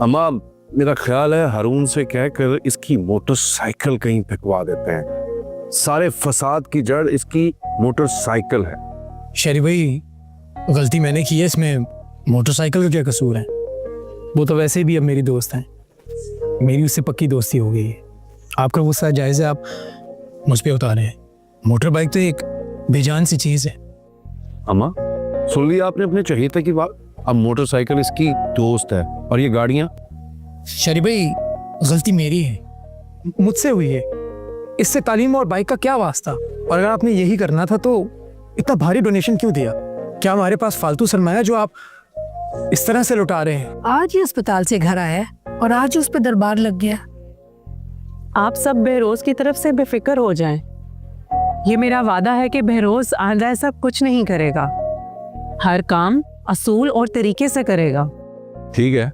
अम्मा मेरा ख्याल है हारून से कहकर इसकी मोटरसाइकिल कहीं फेंकवा देते हैं। सारे फसाद की जड़ इसकी मोटरसाइकिल है। शरीफ भाई, गलती मैंने की है, इसमें मोटरसाइकिल का क्या कसूर है? वो तो वैसे भी अब मेरी दोस्त हैं, मेरी उससे पक्की दोस्ती हो गई है। आपका गुस्सा जायज़ है, आप मुझ पे उतारे हैं। मोटर बाइक तो एक बेजान सी चीज़ है। अम्मा सुन लिया आपने अपने चहेते की बात। अब मोटरसाइकिल इसकी दोस्त है और ये गाड़ियां। शरीफ भाई, गलती मेरी है, मुझसे हुई है। इससे तालीम और बाइक का क्या वास्ता? और अगर आपने यही करना था तो इतना भारी डोनेशन क्यों दिया? क्या हमारे पास फालतू सरमाया जो आप इस तरह से लुटा रहे हैं? आज ही अस्पताल से घर आया और आज उस पर दरबार लग गया। आप सब बहरोज की तरफ से बेफिक्र हो जाएं। ये मेरा वादा है कि बहरोज आंदा ऐसा कुछ नहीं करेगा, हर काम असूल और तरीके से करेगा। ठीक है,